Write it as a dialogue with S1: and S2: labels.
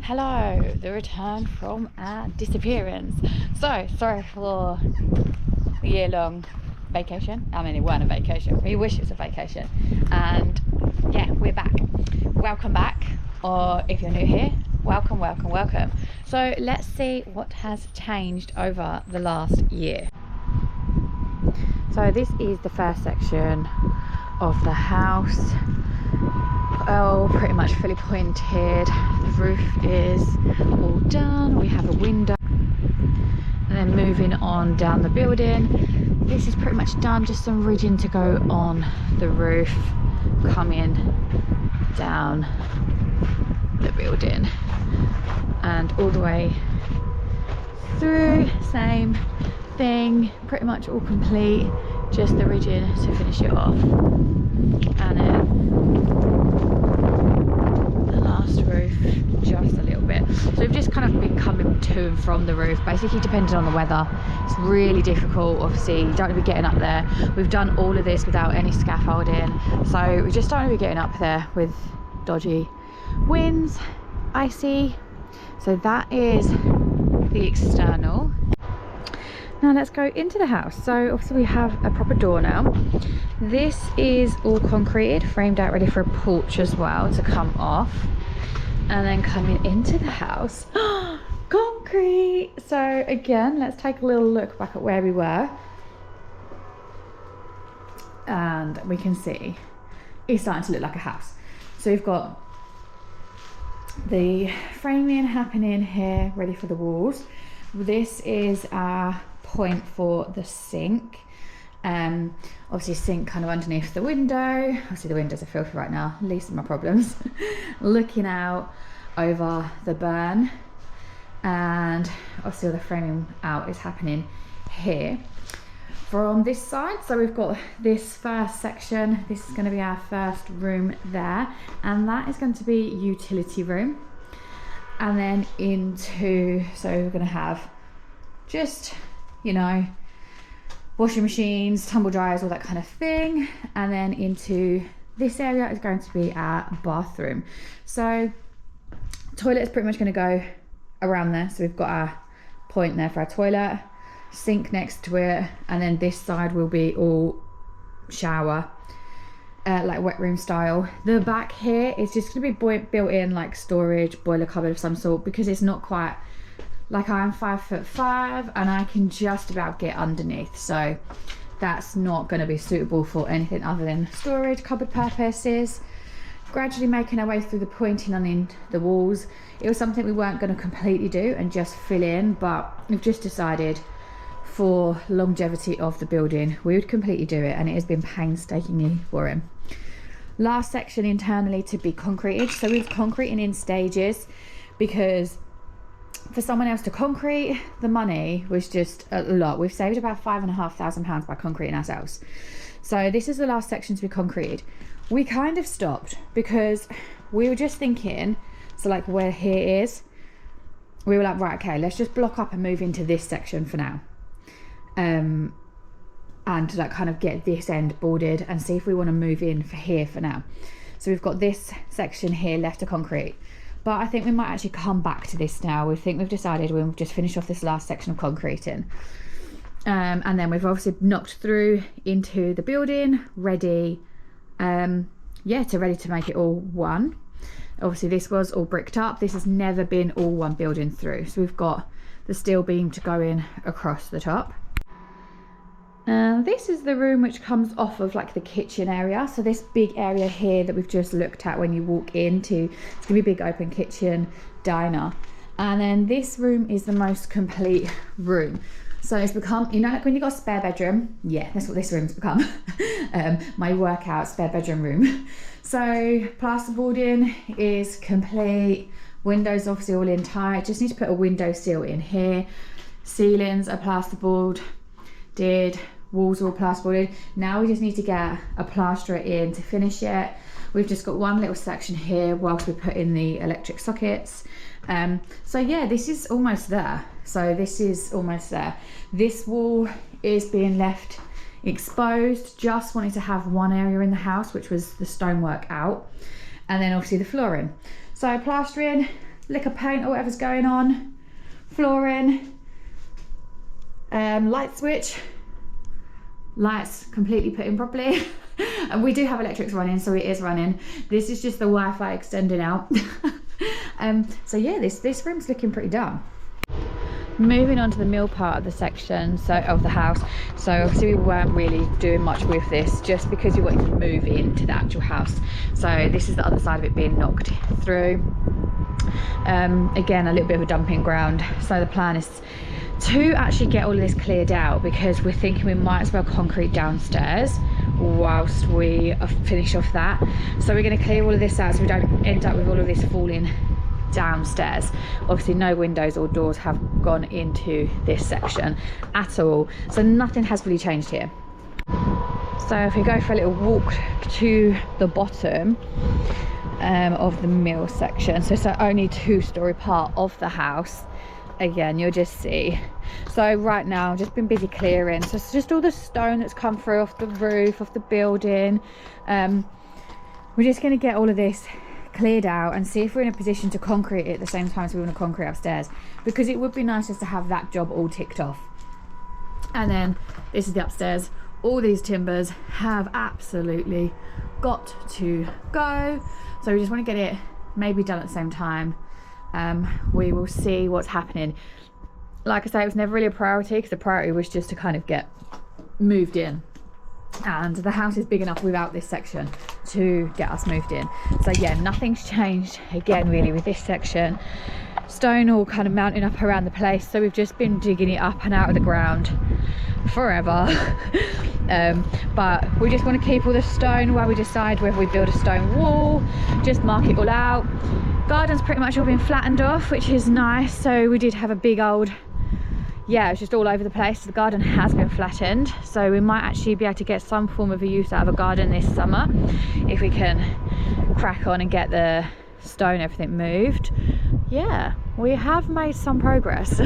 S1: Hello, the return from our disappearance. So, sorry for the year-long vacation. I mean, it wasn't a vacation. We wish it was a vacation. And yeah, we're back. Welcome back. Or if you're new here, welcome, welcome, welcome. So let's see what has changed over the last year. So this is the first section of the house. Oh, pretty much fully pointed. The roof is all done. We have a window. And then moving on down the building, this is pretty much done. Just some ridging to go on the roof, coming down the building and all the way through. Same thing, pretty much all complete. Just the ridging to finish it off. And then roof just a little bit. So we've just kind of been coming to and from the roof, basically depending on the weather. It's really difficult, obviously. You don't want to be getting up there. We've done all of this without any scaffolding, so we just don't want to be getting up there with dodgy winds, icy. So that is the external. Now let's go into the house. So obviously we have a proper door now. This is all concreted, framed out, ready for a porch as well to come off. And then coming into the house, concrete. So again, let's take a little look back at where we were, and we can see it's starting to look like a house. So we've got the framing happening here, ready for the walls. This is our point for the sink. Obviously sink kind of underneath the window. Obviously the windows are filthy right now, least of my problems. Looking out over the burn, and obviously all the framing out is happening here from this side. So we've got this first section. This is going to be our first room there, and that is going to be utility room. And then into, so we're going to have just, you know, washing machines, tumble dryers, all that kind of thing. And then into this area is going to be our bathroom. So toilet is pretty much going to go around there. So we've got our point there for our toilet, sink next to it, and then this side will be all shower, like wet room style. The back here is just going to be built in like storage, boiler cupboard of some sort, because it's not quite, like, I'm 5'5" and I can just about get underneath, so that's not going to be suitable for anything other than storage cupboard purposes. Gradually making our way through the pointing on the walls. It was something we weren't going to completely do and just fill in, but we've just decided for longevity of the building we would completely do it, and it has been painstakingly boring. Last section internally to be concreted. So we've concreting in stages, because for someone else to concrete, the money was just a lot. We've saved about £5,500 by concreting ourselves. So this is the last section to be concreted. We kind of stopped because we were just thinking, so like where here is, we were like, right, okay, let's just block up and move into this section for now. And like kind of get this end boarded and see if we want to move in for here for now. So we've got this section here left to concrete. But I think we might actually come back to this now. We think we've decided we'll just finish off this last section of concreting. And then we've obviously knocked through into the building, ready, ready to make it all one. Obviously this was all bricked up. This has never been all one building through. So we've got the steel beam to go in across the top. This is the room which comes off of like the kitchen area. So this big area here that we've just looked at when you walk into, it's gonna be a big open kitchen, diner. And then this room is the most complete room. So it's become, you know, like when you got a spare bedroom, yeah, that's what this room's become. My workout spare bedroom room. So plasterboarding is complete, windows obviously all in tight, just need to put a window sill in here. Ceilings are plasterboard, walls all plasterboarded. Now we just need to get a plasterer in to finish it. We've just got one little section here whilst we put in the electric sockets. So yeah, this is almost there. This wall is being left exposed. Just wanted to have one area in the house, which was the stonework out, and then obviously the flooring. So plastering, lick of paint or whatever's going on, flooring, light switch, lights completely put in properly. And we do have electrics running, so it is running. This is just the Wi-Fi extending out. So yeah, this room's looking pretty done. Moving on to the mill part of the section, so of the house. So obviously we weren't really doing much with this, just because we wanted to move into the actual house. So this is the other side of it being knocked through. Again, a little bit of a dumping ground. So the plan is to actually get all of this cleared out, because we're thinking we might as well concrete downstairs whilst we finish off that. So we're going to clear all of this out so we don't end up with all of this falling downstairs. Obviously no windows or doors have gone into this section at all, so nothing has really changed here. So if we go for a little walk to the bottom of the mill section, so it's only 2-story part of the house. Again, you'll just see, so right now I've just been busy clearing, so it's just all the stone that's come through off the roof of the building. We're just going to get all of this cleared out and see if we're in a position to concrete it at the same time as we want to concrete upstairs, because it would be nice just to have that job all ticked off. And then this is the upstairs. All these timbers have absolutely got to go, so we just want to get it maybe done at the same time. We will see what's happening. Like I say, it was never really a priority, because the priority was just to kind of get moved in, and the house is big enough without this section to get us moved in. So yeah, nothing's changed again really with this section. Stone all kind of mounting up around the place, so we've just been digging it up and out of the ground forever. But we just want to keep all the stone while we decide whether we build a stone wall, just mark it all out. Garden's pretty much all been flattened off, which is nice. So we did have a big old, yeah, it's just all over the place. The garden has been flattened, so we might actually be able to get some form of a use out of a garden this summer if we can crack on and get the stone, everything moved. Yeah, we have made some progress.